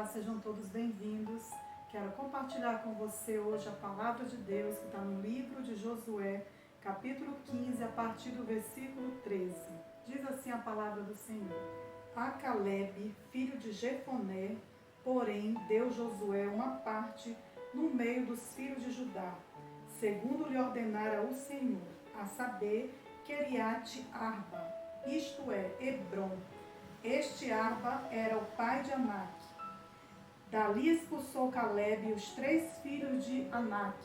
Olá, sejam todos bem-vindos. Quero compartilhar com você hoje a palavra de Deus que está no livro de Josué, capítulo 15, a partir do versículo 13. Diz assim a palavra do Senhor: A Calebe, filho de Jefoné, porém, deu Josué uma parte no meio dos filhos de Judá, segundo lhe ordenara o Senhor, a saber, Queriate Arba, isto é, Hebrom. Este Arba era o pai de Anak. Dali expulsou Calebe os 3 filhos de Anak,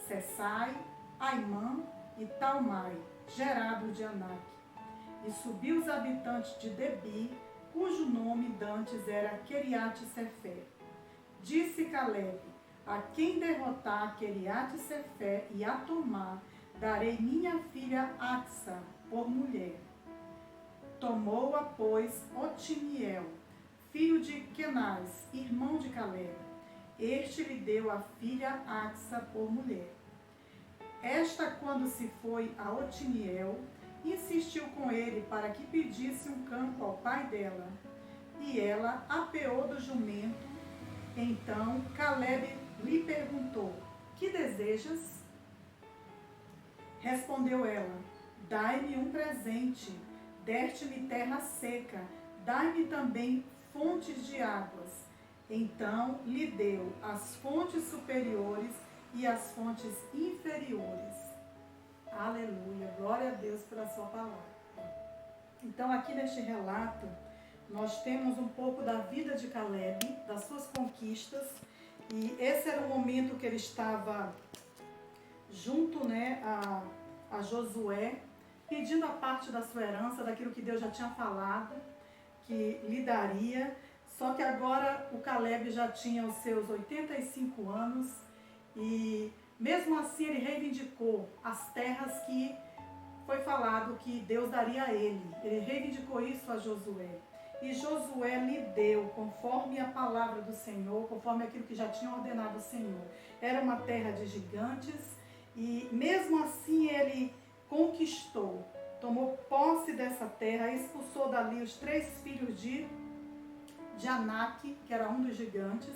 Sessai, Aimã e Talmai, gerados de Anak. E subiu os habitantes de Debi, cujo nome dantes era Queriate-Sefé. Disse Calebe: a quem derrotar Queriate-Sefé e a tomar, darei minha filha Axa por mulher. Tomou-a, pois, Otiniel, filho de Kenaz, irmão de Calebe. Este lhe deu a filha Axa por mulher. Esta, quando se foi a Otiniel, insistiu com ele para que pedisse um campo ao pai dela. E ela apeou do jumento. Então Calebe lhe perguntou: que desejas? Respondeu ela: dai-me um presente. Deste-me terra seca, dai-me também fontes de águas. Então lhe deu as fontes superiores e as fontes inferiores. Aleluia, glória a Deus pela sua palavra. Então aqui neste relato, nós temos um pouco da vida de Calebe, das suas conquistas, e esse era o momento que ele estava junto, a Josué, pedindo a parte da sua herança, daquilo que Deus já tinha falado, que lhe daria. Só que agora o Calebe já tinha os seus 85 anos e mesmo assim ele reivindicou as terras que foi falado que Deus daria a ele. Ele reivindicou isso a Josué. E Josué lhe deu, conforme a palavra do Senhor, conforme aquilo que já tinha ordenado o Senhor. Era uma terra de gigantes e mesmo assim ele conquistou, tomou posse dessa terra, expulsou dali os 3 filhos de Anak, que era um dos gigantes,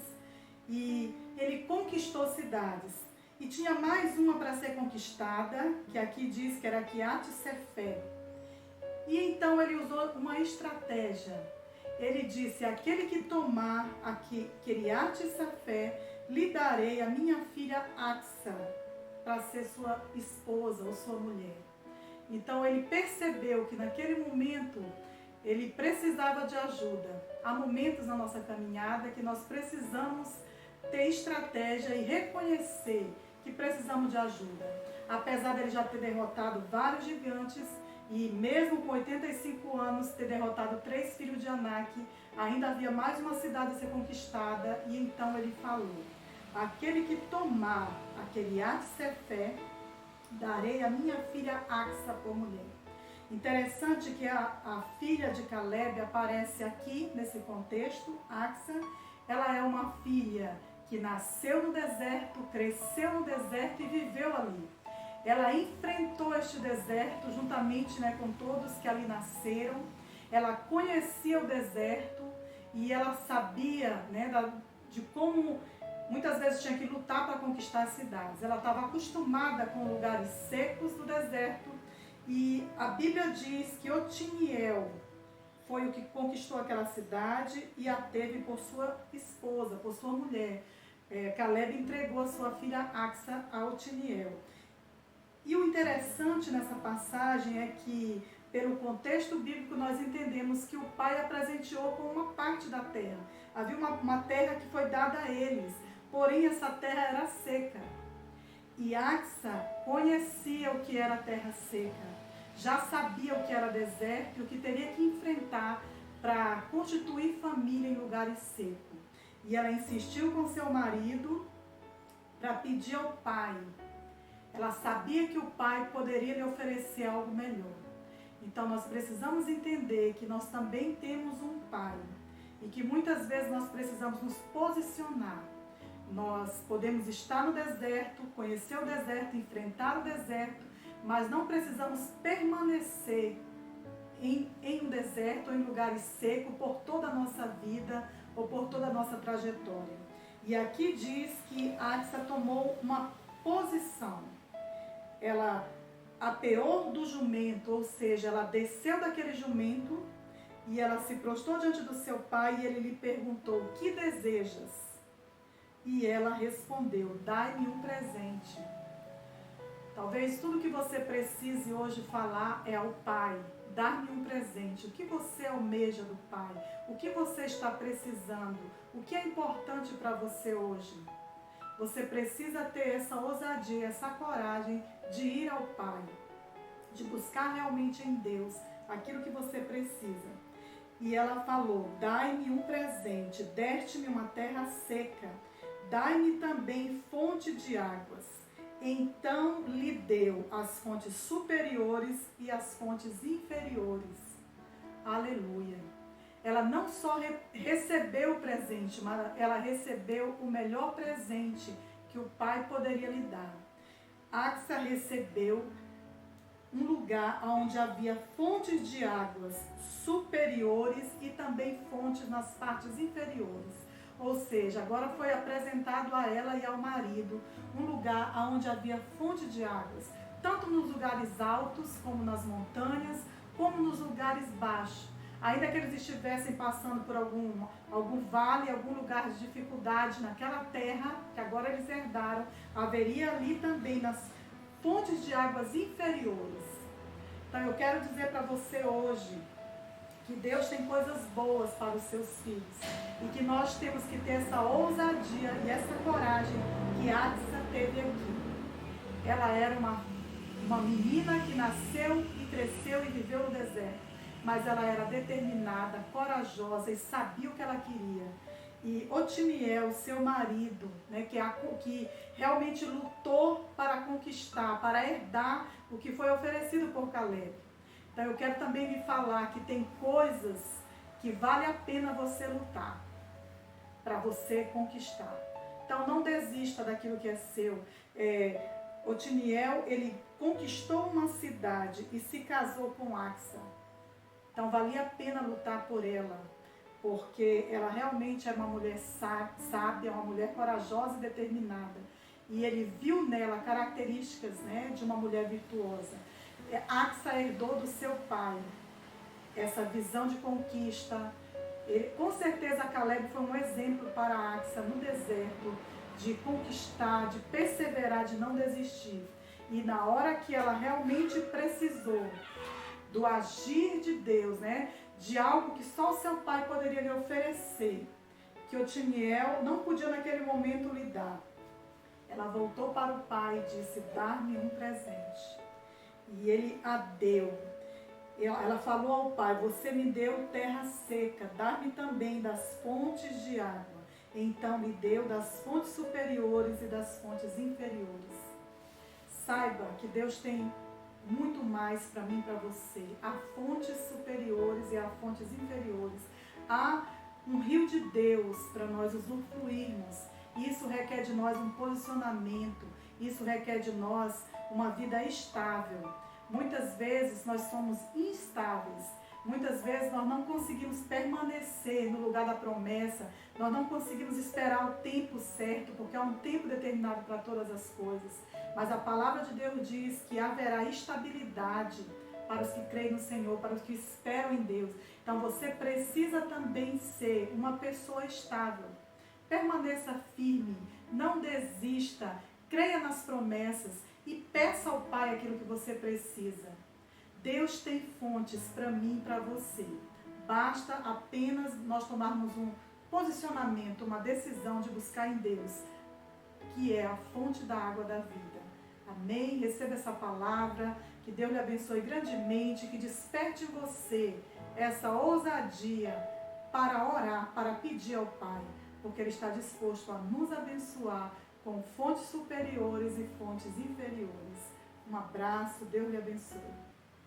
e ele conquistou cidades. E tinha mais uma para ser conquistada, que aqui diz que era Queriate-Sefé. E então ele usou uma estratégia. Ele disse: aquele que tomar aqui Queriate-Sefé, lhe darei a minha filha Axa, para ser sua esposa ou sua mulher. Então ele percebeu que naquele momento ele precisava de ajuda. Há momentos na nossa caminhada que nós precisamos ter estratégia e reconhecer que precisamos de ajuda. Apesar dele já ter derrotado vários gigantes e mesmo com 85 anos ter derrotado 3 filhos de Anak, ainda havia mais uma cidade a ser conquistada, e então ele falou: aquele que tomar a Queriate-Sefé, darei a minha filha Axa por mulher. Interessante que a filha de Calebe aparece aqui nesse contexto. Axa, ela é uma filha que nasceu no deserto, cresceu no deserto e viveu ali. Ela enfrentou este deserto juntamente com todos que ali nasceram. Ela conhecia o deserto e ela sabia de como muitas vezes tinha que lutar para conquistar as cidades. Ela estava acostumada com lugares secos do deserto e a Bíblia diz que Otiniel foi o que conquistou aquela cidade e a teve por sua esposa, por sua mulher. Calebe entregou a sua filha Axa a Otiniel. E o interessante nessa passagem é que, pelo contexto bíblico, nós entendemos que o pai a presenteou com uma parte da terra. Havia uma terra que foi dada a eles, porém essa terra era seca. E Axa conhecia o que era terra seca, já sabia o que era deserto e o que teria que enfrentar para constituir família em lugares secos. E ela insistiu com seu marido para pedir ao pai. Ela sabia que o pai poderia lhe oferecer algo melhor. Então nós precisamos entender que nós também temos um pai e que muitas vezes nós precisamos nos posicionar. Nós podemos estar no deserto, conhecer o deserto, enfrentar o deserto, mas não precisamos permanecer em um deserto ou em lugares secos por toda a nossa vida ou por toda a nossa trajetória. E aqui diz que Axa tomou uma posição. Ela apeou do jumento, ou seja, ela desceu daquele jumento e ela se prostrou diante do seu pai e ele lhe perguntou: o que desejas? E ela respondeu: dai-me um presente. Talvez tudo que você precise hoje falar é ao pai. Dar-me um presente. O que você almeja do pai? O que você está precisando? O que é importante para você hoje? Você precisa ter essa ousadia, essa coragem de ir ao pai, de buscar realmente em Deus aquilo que você precisa. E ela falou: dai-me um presente, deste-me uma terra seca, dai-me também fonte de águas. Então lhe deu as fontes superiores e as fontes inferiores. Aleluia. Ela não só recebeu o presente, mas ela recebeu o melhor presente que o pai poderia lhe dar. Axa recebeu um lugar onde havia fontes de águas superiores e também fontes nas partes inferiores. Ou seja, agora foi apresentado a ela e ao marido um lugar onde havia fonte de águas, tanto nos lugares altos, como nas montanhas, como nos lugares baixos. Ainda que eles estivessem passando por algum vale, algum lugar de dificuldade naquela terra, que agora eles herdaram, haveria ali também nas fontes de águas inferiores. Então eu quero dizer para você hoje que Deus tem coisas boas para os seus filhos e que nós temos que ter essa ousadia e essa coragem que Axa teve aqui. Ela era uma menina que nasceu e cresceu e viveu no deserto, mas ela era determinada, corajosa e sabia o que ela queria. E Otiniel, seu marido, né, que realmente lutou para conquistar, para herdar o que foi oferecido por Caleb. Então eu quero também lhe falar que tem coisas que vale a pena você lutar, para você conquistar. Então não desista daquilo que é seu. Otiniel, ele conquistou uma cidade e se casou com Axa. Então valia a pena lutar por ela, porque ela realmente era uma mulher sábia, uma mulher corajosa e determinada. E ele viu nela características, né, de uma mulher virtuosa. Axa herdou do seu pai essa visão de conquista. Com certeza Caleb foi um exemplo para Axa no deserto, de conquistar, de perseverar, de não desistir. E na hora que ela realmente precisou do agir de Deus, né, de algo que só o seu pai poderia lhe oferecer, que Otiniel não podia naquele momento lhe dar, ela voltou para o pai e disse: dar-me um presente. E ele a deu. Ela falou ao pai: você me deu terra seca, dá-me também das fontes de água. Então lhe deu das fontes superiores e das fontes inferiores. Saiba que Deus tem muito mais para mim e para você. Há fontes superiores e há fontes inferiores. Há um rio de Deus para nós usufruirmos. Isso requer de nós um posicionamento. Isso requer de nós uma vida estável. Muitas vezes nós somos instáveis. Muitas vezes nós não conseguimos permanecer no lugar da promessa. Nós não conseguimos esperar o tempo certo, porque há um tempo determinado para todas as coisas. Mas a palavra de Deus diz que haverá estabilidade para os que creem no Senhor, para os que esperam em Deus. Então você precisa também ser uma pessoa estável. Permaneça firme, não desista, creia nas promessas e peça ao Pai aquilo que você precisa. Deus tem fontes para mim e para você. Basta apenas nós tomarmos um posicionamento, uma decisão de buscar em Deus, que é a fonte da água da vida. Amém? Receba essa palavra, que Deus lhe abençoe grandemente, que desperte em você essa ousadia para orar, para pedir ao Pai, porque Ele está disposto a nos abençoar com fontes superiores e fontes inferiores. Um abraço, Deus lhe abençoe.